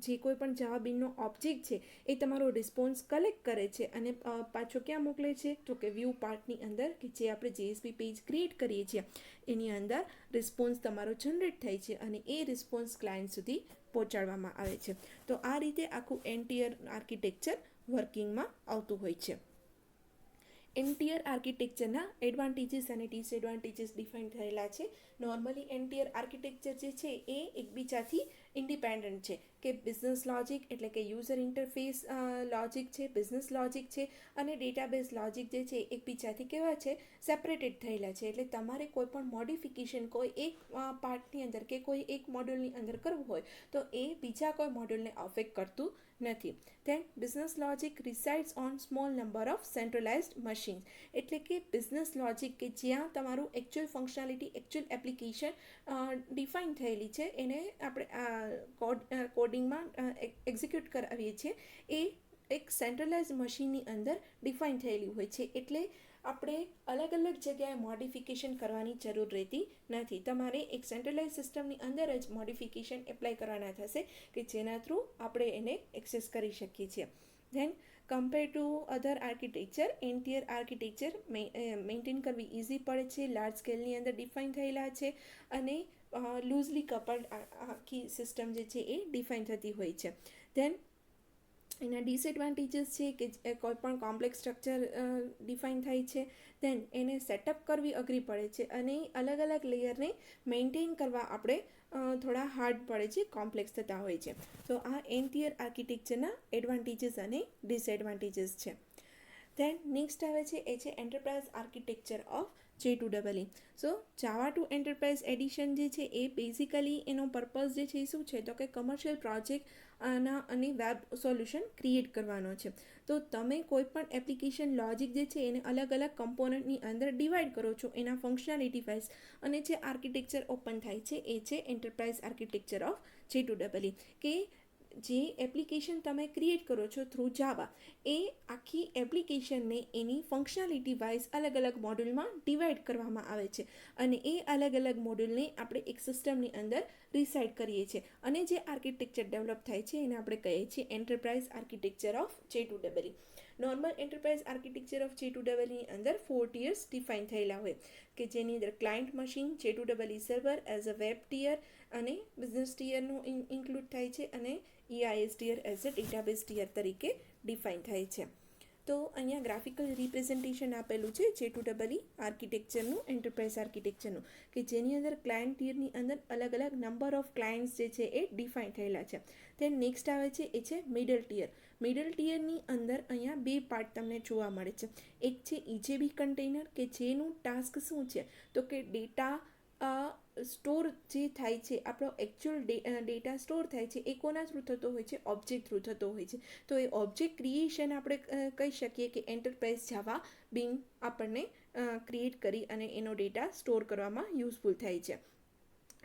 જે કોઈ પણ જાવા બીનનો ઓબ્જેક્ટ છે એ તમારો રિસ્પોન્સ કલેક્ટ કરે છે અને પાછો ક્યાં મોકલે છે? તો કે વ્યૂ પાર્ટની અંદર કે જે આપણે JSP પેજ ક્રિએટ કરીએ છીએ એની અંદર રિસ્પોન્સ તમારો જનરેટ થાય છે અને એ રિસ્પોન્સ ક્લાયન્ટ સુધી પહોંચાડવામાં આવે છે. તો આ રીતે આખું એન્ડ ટિયર આર્કિટેક્ચર વર્કિંગમાં આવતું હોય છે. એન્ડ ટિયર આર્કિટેક્ચરના એડવાન્ટેજીસ અને ડિસએડવાન્ટેજીસ ડિફાઇન થયેલા છે. નોર્મલી એન્ડ ટિયર આર્કિટેક્ચર જે છે એ એકબીજાથી ઇન્ડિપેન્ડન્ટ છે કે બિઝનેસ લોજિક એટલે કે યુઝર ઇન્ટરફેસ લોજિક છે, બિઝનેસ લોજિક છે અને ડેટાબેઝ લોજિક જે છે એકબીજાથી કેવા છે? સેપરેટેડ થયેલા છે. એટલે તમારે કોઈ પણ મોડિફિકેશન કોઈ એક પાર્ટની અંદર કે કોઈ એક મોડ્યુલની અંદર કરવું હોય તો એ બીજા કોઈ મોડ્યુલને અફેક્ટ કરતું નથી. Then business logic resides on small number of centralised machines. એટલે કે બિઝનેસ લોજિક કે જ્યાં તમારું actual functionality, actual application define થયેલી છે એને આપણે કોડિંગમાં એક્ઝિક્યુટ કરાવીએ છીએ એ એક સેન્ટ્રલાઇઝ મશીનની અંદર ડિફાઇન થયેલી હોય છે. એટલે આપણે અલગ અલગ જગ્યાએ મોડિફિકેશન કરવાની જરૂર રહેતી નથી. તમારે એક સેન્ટ્રલાઇઝ સિસ્ટમની અંદર જ મોડિફિકેશન એપ્લાય કરવાના થશે કે જેના થ્રુ આપણે એને એક્સેસ કરી શકીએ છીએ. Then compare to other architecture, N tier architecture maintain કરવી ઇઝી પડે છે, લાર્જ સ્કેલની અંદર ડિફાઇન થયેલા છે અને લૂઝલી કપલ્ડ આખી સિસ્ટમ જે છે એ ડિફાઇન થતી હોય છે. ધેન એના ડિસએડવાન્ટેજીસ છે કે કોઈ પણ કોમ્પ્લેક્સ સ્ટ્રક્ચર ડિફાઇન થાય છે. ધેન એને સેટઅપ કરવી અઘરી પડે છે અને અલગ અલગ લેયરને મેન્ટેન કરવા આપણે થોડા હાર્ડ પડે છે, કોમ્પ્લેક્સ થતા હોય છે. તો આ એન્ડ ટિયર આર્કિટેક્ચરના એડવાન્ટેજીસ અને ડિસએડવાન્ટેજીસ છે. ધેન નેક્સ્ટ આવે છે એ છે enterprise architecture of J2EE. So Java two enterprise edition જે છે એ બેઝિકલી એનો પર્પઝ જે છે એ શું છે તો કે કમર્શિયલ પ્રોજેક્ટ અને વેબ સોલ્યુશન ક્રિએટ કરવાનો છે. તો તમે કોઈ પણ એપ્લિકેશન લોજિક જે છે એને અલગ અલગ કમ્પોનન્ટની અંદર ડિવાઈડ કરો છો એના ફંક્શનાલિટી વાઇઝ, અને જે આર્કિટેક્ચર ઓપન થાય છે એ છે એન્ટરપ્રાઇઝ આર્કિટેક્ચર ઓફ J2EE. કે જે એપ્લિકેશન તમે ક્રિએટ કરો છો થ્રુ જાવા, એ આખી એપ્લિકેશનને એની ફંક્શનાલિટી વાઇઝ અલગ અલગ મોડ્યુલમાં ડિવાઈડ કરવામાં આવે છે, અને એ અલગ અલગ મોડ્યુલને આપણે એક સિસ્ટમની અંદર રિસાઇડ કરીએ છીએ, અને જે આર્કિટેક્ચર ડેવલપ થાય છે એને આપણે કહીએ છીએ enterprise architecture of J2EE. Normal enterprise architecture of J2EEની અંદર 4 ટિયર્સ ડિફાઇન થયેલા હોય, કે જેની અંદર client machine, J2EE server as a web tier અને બિઝનેસ ટિયરનું ઇન્ક્લુડ થાય છે, અને EIS tier as a database tier તરીકે ડિફાઇન થાય છે. તો અહીંયા ગ્રાફિકલ રિપ્રેઝન્ટેશન આપેલું છે J2EE આર્કિટેક્ચરનું, એન્ટરપ્રાઇઝ આર્કિટેક્ચરનું, કે જેની અંદર ક્લાયન્ટ ટિયરની અંદર અલગ અલગ નંબર ઓફ ક્લાયન્ટ્સ જે છે એ ડિફાઇન થયેલા છે. ધેન નેક્સ્ટ આવે છે એ છે મિડલ ટિયર. મિડલ ટિયરની અંદર અહીંયા 2 પાર્ટ તમને જોવા મળે છે. એક છે EJB કન્ટેનર, કે જેનું ટાસ્ક શું છે તો કે ડેટા સ્ટોર જે થાય છે, આપણો એકચ્યુઅલ ડેટા સ્ટોર થાય છે એ કોના થ્રુ થતો હોય છે, ઓબ્જેક્ટ થ્રુ થતો હોય છે. તો એ ઓબ્જેક્ટ ક્રિએશન આપણે કહી શકીએ કે એન્ટરપ્રાઇઝ જાવા બિંગ આપણને ક્રિએટ કરી અને એનો ડેટા સ્ટોર કરવામાં યુઝફુલ થાય છે.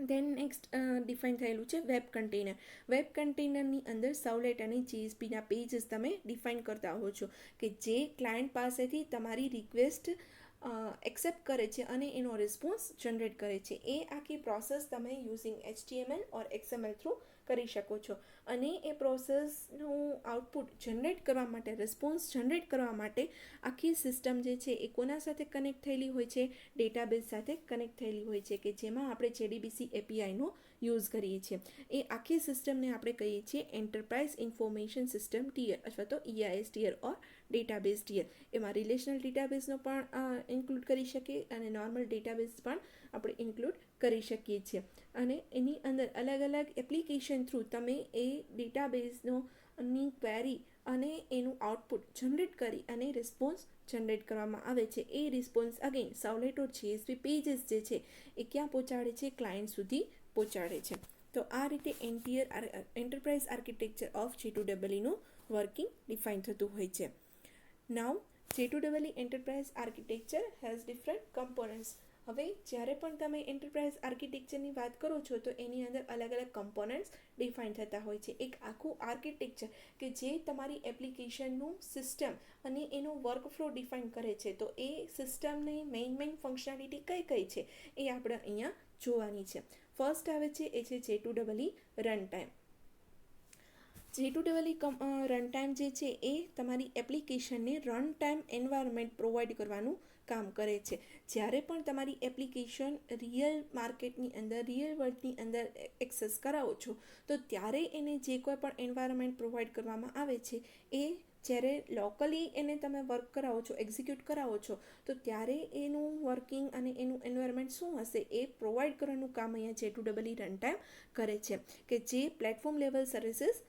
ધેન નેક્સ્ટ ડિફાઇન થયેલું છે વેબ કન્ટેનર. વેબ કન્ટેનરની અંદર સર્વલેટ અને JSPના પેજીસ તમે ડિફાઇન કરતા હો છો, કે જે ક્લાયન્ટ પાસેથી તમારી રિક્વેસ્ટ એક્સેપ્ટ કરે છે અને એનો રિસ્પોન્સ જનરેટ કરે છે. એ આખી પ્રોસેસ તમે યુઝિંગ HTML ઓર XML થ્રુ કરી શકો છો, અને એ પ્રોસેસનું આઉટપુટ જનરેટ કરવા માટે, રિસ્પોન્સ જનરેટ કરવા માટે આખી સિસ્ટમ જે છે એ કોના સાથે કનેક્ટ થયેલી હોય છે, ડેટાબેઝ સાથે કનેક્ટ થયેલી હોય છે, કે જેમાં આપણે JDBC APIનો યુઝ કરીએ છીએ. એ આખી સિસ્ટમને આપણે કહીએ છીએ એન્ટરપ્રાઇઝ ઇન્ફોર્મેશન સિસ્ટમ ટિયર અથવા તો EIS ટિયર ઓર ડેટાબેઝ ટિયર. એમાં રિલેશનલ ડેટાબેઝનો પણ ઇન્ક્લુડ કરી શકીએ અને નોર્મલ ડેટાબેઝ પણ આપણે ઇન્ક્લુડ કરી શકીએ છીએ. અને એની અંદર અલગ અલગ એપ્લિકેશન થ્રુ તમે એ ડેટાબેઝની ક્વેરી અને એનું આઉટપુટ જનરેટ કરી અને રિસ્પોન્સ જનરેટ કરવામાં આવે છે. એ રિસ્પોન્સ અગેન સર્વલેટ ઓર JSP પેજીસ જે છે એ ક્યાં પહોંચાડે છે, ક્લાયન્ટ સુધી પહોંચાડે છે. તો આ રીતે એન્ટરપ્રાઇઝ આર્કિટેક્ચર ઓફ J2EEનું વર્કિંગ ડિફાઇન થતું હોય છે. Now J2EE enterprise architecture has different components. હવે જ્યારે પણ તમે એન્ટરપ્રાઇઝ આર્કિટેક્ચરની વાત કરો છો તો એની અંદર અલગ અલગ કમ્પોનન્ટ્સ ડિફાઇન થતા હોય છે. એક આખું આર્કિટેક્ચર કે જે તમારી એપ્લિકેશનનું સિસ્ટમ અને એનું વર્કફ્લો ડિફાઇન કરે છે. તો એ સિસ્ટમની મેઇન ફંક્શનાલિટી કઈ કઈ છે એ આપણે અહીંયા જોવાની છે. ફર્સ્ટ આવે છે એ છે J2EE run time. J2EE run time જે છે એ તમારી એપ્લિકેશનને રન ટાઈમ એન્વાયરમેન્ટ પ્રોવાઈડ કરવાનું કામ કરે છે. જ્યારે પણ તમારી એપ્લિકેશન રિયલ માર્કેટની અંદર, રિયલ વર્લ્ડની અંદર એક્સેસ કરાવો છો, તો ત્યારે એને જે કોઈ પણ એન્વાયરમેન્ટ પ્રોવાઈડ કરવામાં આવે છે એ જ્યારે લોકલી એને તમે વર્ક કરાવો છો, એક્ઝિક્યુટ કરાવો છો, તો ત્યારે એનું વર્કિંગ અને એનું એન્વાયરમેન્ટ શું હશે એ પ્રોવાઈડ કરવાનું કામ અહીંયા J2EE રન ટાઈમ કરે છે. કે જે પ્લેટફોર્મ લેવલ સર્વિસીસ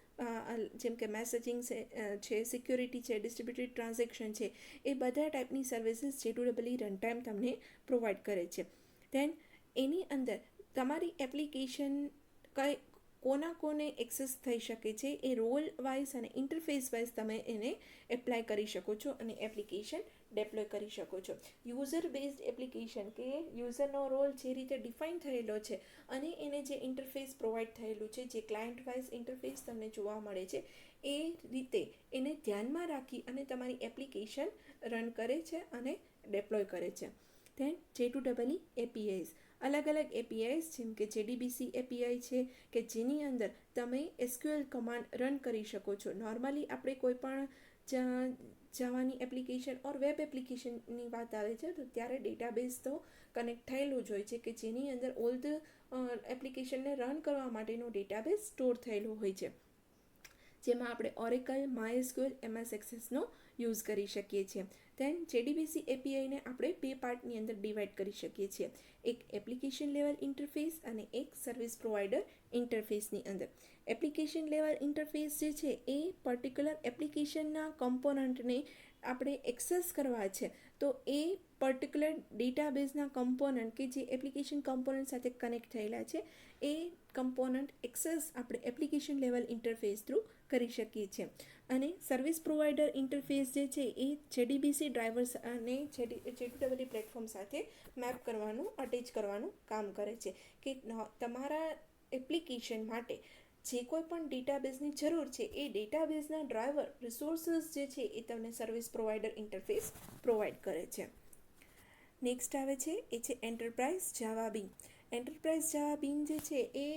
જેમ કે મેસેજિંગ છે, સિક્યોરિટી છે, ડિસ્ટ્રીબ્યુટેડ ટ્રાન્ઝેક્શન છે, એ બધા ટાઈપની સર્વિસીસ J2EE રન ટાઈમ તમને પ્રોવાઈડ કરે છે. ધેન એની અંદર તમારી એપ્લિકેશન કોને એક્સેસ થઈ શકે છે એ રોલ વાઇઝ અને ઇન્ટરફેસ વાઇઝ તમે એને એપ્લાય કરી શકો છો અને એપ્લિકેશન ડેપ્લોય કરી શકો છો. યુઝર બેઝડ એપ્લિકેશન, કે યુઝરનો રોલ જે રીતે ડિફાઇન થયેલો છે અને એને જે ઇન્ટરફેસ પ્રોવાઈડ થયેલું છે, જે ક્લાયન્ટ વાઇઝ ઇન્ટરફેસ તમને જોવા મળે છે, એ રીતે એને ધ્યાનમાં રાખી અને તમારી એપ્લિકેશન રન કરે છે અને ડેપ્લોય કરે છે. Then J2EE APIs. અલગ અલગ APIs જેમ કે JDBC API છે, કે જેની અંદર તમે SQL કમાન્ડ રન કરી શકો છો. નોર્મલી આપણે કોઈ પણ જાવાની એપ્લિકેશન ઓર વેબ એપ્લિકેશનની વાત આવે છે તો ત્યારે ડેટાબેઝ તો કનેક્ટ થયેલું જ હોય છે, કે જેની અંદર ઓલ ધ એપ્લિકેશનને રન કરવા માટેનો ડેટાબેઝ સ્ટોર થયેલો હોય છે, જેમાં આપણે ઓરેકલ, MySQL, MS એક્સેસનો યુઝ કરી શકીએ છીએ. દેન JDBC APIને આપણે બે પાર્ટની અંદર ડિવાઈડ કરી શકીએ છીએ, એક એપ્લિકેશન લેવલ ઇન્ટરફેસ અને એક સર્વિસ પ્રોવાઈડર ઇન્ટરફેસની અંદર. એપ્લિકેશન લેવલ ઇન્ટરફેસ જે છે એ પર્ટિક્યુલર એપ્લિકેશનના કમ્પોનન્ટને આપણે એક્સેસ કરવા છે તો એ પર્ટિક્યુલર ડેટાબેઝના કમ્પોનન્ટ કે જે એપ્લિકેશન કમ્પોનન્ટ સાથે કનેક્ટ થયેલા છે એ કમ્પોનન્ટ એક્સેસ આપણે એપ્લિકેશન લેવલ ઇન્ટરફેસ થ્રુ કરી શકીએ છીએ. અને સર્વિસ પ્રોવાઈડર ઇન્ટરફેસ જે છે એ JDBC ડ્રાઈવર્સ અને J2EE પ્લેટફોર્મ સાથે મેપ કરવાનું, અટેચ કરવાનું કામ કરે છે કે તમારા એપ્લિકેશન માટે જે કોઈ પણ ડેટાબેઝની જરૂર છે એ ડેટાબેઝના ડ્રાઈવર રિસોર્સિસ જે છે એ તમને સર્વિસ પ્રોવાઈડર ઇન્ટરફેસ પ્રોવાઈડ કરે છે. નેક્સ્ટ આવે છે એ છે એન્ટરપ્રાઇઝ જાવા બીન. એન્ટરપ્રાઇઝ જાવા બીન જે છે એ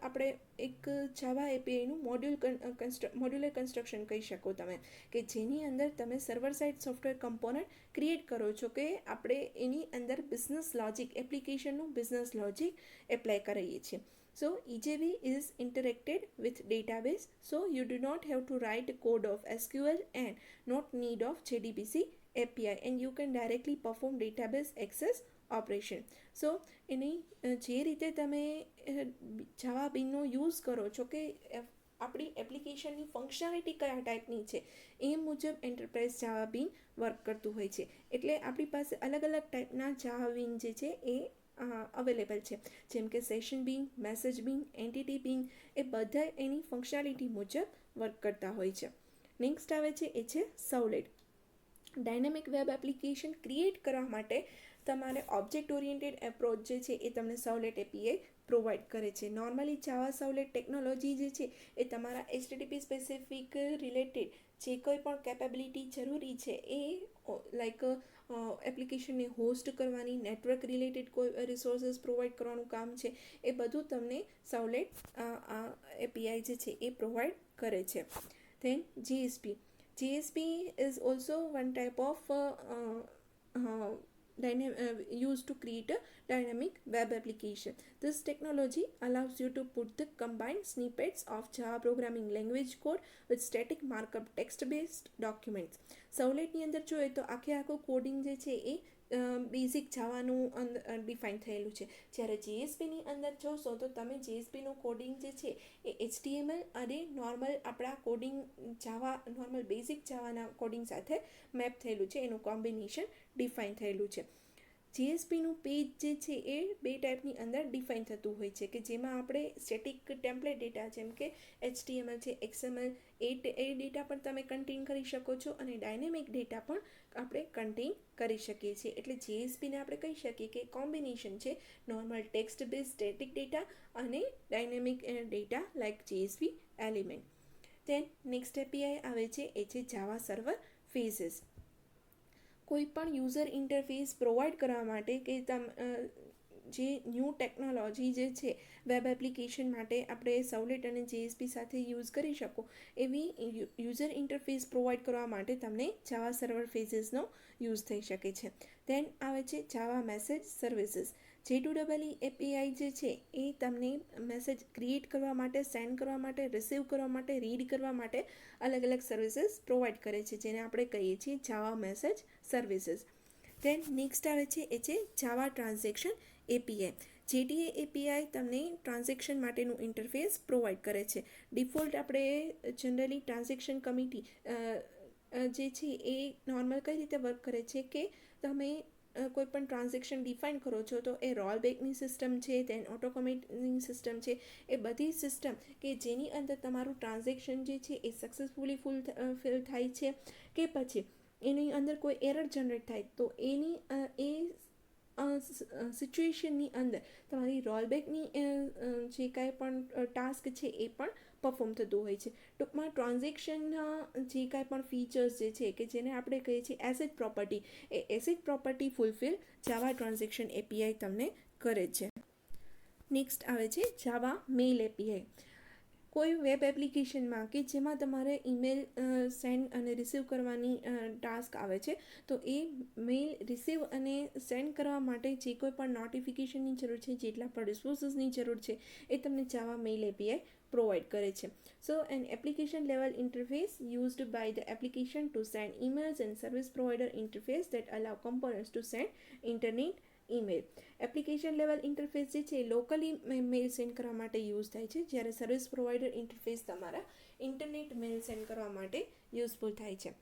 આપણે એક જાવા એપીઆઈનું મોડ્યુલર કન્સ્ટ્રક્શન કહી શકો તમે, કે જેની અંદર તમે server side software component create કરો છો કે આપણે એની અંદર બિઝનેસ લોજિક, એપ્લિકેશનનું બિઝનેસ લોજિક એપ્લાય કરીએ છીએ. So EJB is interacted with database, so you do not have to write code of SQL and not need of JDBC API, and you can directly perform database access operation. So એની જે રીતે તમે જાવા બીનનો use કરો છો કે આપણી એપ્લિકેશનની functionality કયા ટાઈપની છે એ મુજબ એન્ટરપ્રાઇઝ જાવા બીન વર્ક કરતું હોય છે. એટલે આપણી પાસે અલગ અલગ ટાઈપના જાવા બીન જે છે એ અવેલેબલ છે, જેમ કે સેશન બીન, મેસેજ બીન, એન્ટિટી બીન, એ બધા એની ફંક્શનાલિટી મુજબ વર્ક કરતા હોય છે. નેક્સ્ટ આવે છે એ છે સર્વલેટ. ડાયનેમિક વેબ એપ્લિકેશન ક્રિએટ કરવા માટે તમારે ઓબ્જેક્ટ ઓરિએન્ટેડ એપ્રોચ જે છે એ તમને સર્વલેટ એપીઆઈ પ્રોવાઈડ કરે છે. નોર્મલી જાવા સર્વલેટ ટેકનોલોજી જે છે એ તમારા HTTP સ્પેસિફિક રિલેટેડ જે કોઈ પણ કેપેબિલિટી જરૂરી છે એ લાઈક એપ્લિકેશનને હોસ્ટ કરવાની, નેટવર્ક રિલેટેડ કોઈ રિસોર્સિસ પ્રોવાઈડ કરવાનું કામ છે, એ બધું તમને સર્વલેટ એપીઆઈ જે છે એ પ્રોવાઈડ કરે છે. Then GSP. GSP is also one type of used to create a dynamic web application. This technology allows you to put the combined snippets of Java programming language code with static markup text-based documents. સર્વલેટની અંદર જોઈએ તો આખું coding જે છે એ basic જાવાનું define થયેલું છે. જ્યારે JSPની અંદર જોશો તો તમે JSPનું કોડિંગ જે છે એ HTML અને નોર્મલ આપણા કોડિંગ જાવા, નોર્મલ બેઝિક જાવાના કોડિંગ સાથે મેપ થયેલું છે, એનું કોમ્બિનેશન ડિફાઇન થયેલું છે. JSPનું પેજ જે છે એ બે ટાઈપની અંદર ડિફાઇન થતું હોય છે, કે જેમાં આપણે સ્ટેટિક ટેમ્પલેટ ડેટા જેમ કે HTML છે, XML એ ડેટા પણ તમે કન્ટેન કરી શકો છો અને ડાયનેમિક ડેટા પણ આપણે કન્ટેન કરી શકીએ છીએ. એટલે JSPને આપણે કહી શકીએ કે કોમ્બિનેશન છે normal text base static data અને dynamic data like JSP element. Then next API આવે છે એ છે જાવા સર્વર ફેઝિસ. કોઈ પણ યુઝર ઇન્ટરફેસ પ્રોવાઈડ કરવા માટે કે જે ન્યૂ ટેકનોલોજી જે છે વેબ એપ્લિકેશન માટે આપણે સર્વલેટ અને JSP સાથે યુઝ કરી શકો એવી યુઝર ઇન્ટરફેસ પ્રોવાઈડ કરવા માટે તમને જાવા સર્વર ફેઝિસનો યુઝ થઈ શકે છે. ધેન આવે છે જાવા મેસેજ સર્વિસીસ. J2EE એપીઆઈ જે છે એ તમને મેસેજ ક્રિએટ કરવા માટે, સેન્ડ કરવા માટે, રિસીવ કરવા માટે, રીડ કરવા માટે અલગ અલગ સર્વિસીસ પ્રોવાઈડ કરે છે, જેને આપણે કહીએ છીએ જાવા મેસેજ સર્વિસીસ. ધેન નેક્સ્ટ આવે છે એ છે જાવા ટ્રાન્ઝેક્શન એપીઆઈ. JTA એપીઆઈ તમને ટ્રાન્ઝેક્શન માટેનું ઇન્ટરફેસ પ્રોવાઈડ કરે છે. ડિફોલ્ટ આપણે જનરલી ટ્રાન્ઝેક્શન કમિટી જે છે એ નોર્મલ કઈ રીતે વર્ક કરે છે કે તમે કોઈ પણ ટ્રાન્ઝેક્શન ડિફાઇન કરો છો તો એ રોલ બેકની સિસ્ટમ છે, તેન ઓટોકોમેટની સિસ્ટમ છે, એ બધી સિસ્ટમ કે જેની અંદર તમારું ટ્રાન્ઝેક્શન જે છે એ સક્સેસફુલી ફિલ થાય છે કે પછી એની અંદર કોઈ એરર જનરેટ થાય તો એની સિચ્યુએશનની અંદર તમારી રોલબેકની જે કાંઈ પણ ટાસ્ક છે એ પણ પરફોર્મ થતું હોય છે. ટૂંકમાં ટ્રાન્ઝેક્શનના જે કાંઈ પણ ફીચર્સ જે છે કે જેને આપણે કહીએ છીએ એસેટ પ્રોપર્ટી, એ એસેટ પ્રોપર્ટી ફૂલફિલ જાવા ટ્રાન્ઝેક્શન એપીઆઈ તમને કરે છે. નેક્સ્ટ આવે છે જાવા મેલ એપીઆઈ. કોઈ વેબ એપ્લિકેશનમાં કે જેમાં તમારે ઈમેલ સેન્ડ અને રિસીવ કરવાની ટાસ્ક આવે છે તો એ મેલ રિસીવ અને સેન્ડ કરવા માટે જે કોઈ પણ નોટિફિકેશનની જરૂર છે, જેટલા પણ રિસોર્સિસની જરૂર છે એ તમને જાવા મેલ એપીઆઈ પ્રોવાઈડ કરે છે. So an application level interface used by the application to send emails and service provider interface that allow components to send internet email. Application level interface જે છે એ લોકલી મેલ સેન્ડ કરવા માટે યુઝ થાય છે, જ્યારે service provider interface તમારા internet મેલ send કરવા માટે યુઝફુલ થાય છે.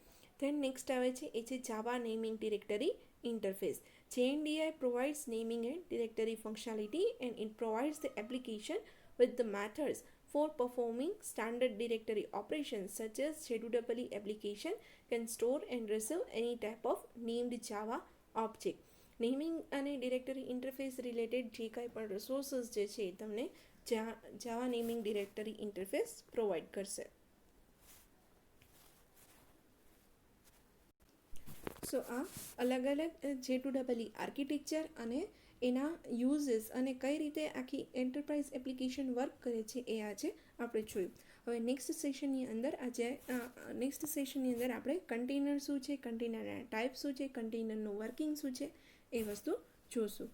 ધેન નેક્સ્ટ આવે છે એ છે Java naming directory interface. JNDI provides naming and directory functionality, and it provides the application with the methods for performing standard directory operations such as JDEE application can store and receive any type of named Java object. Naming અને directory interface related જે કાંઈ પણ resources જે છે એ તમને જાવા naming directory interface provide કરશે. સો આ અલગ અલગ JEE આર્કિટેક્ચર અને એના યુઝીસ અને કઈ રીતે આખી એન્ટરપ્રાઇઝ એપ્લિકેશન વર્ક કરે છે એ આજે આપણે જોયું. હવે નેક્સ્ટ સેશનની અંદર આપણે કન્ટેનર શું છે, કન્ટેનરના ટાઈપ શું છે, કન્ટેનરનું વર્કિંગ શું છે એ વસ્તુ જોશું.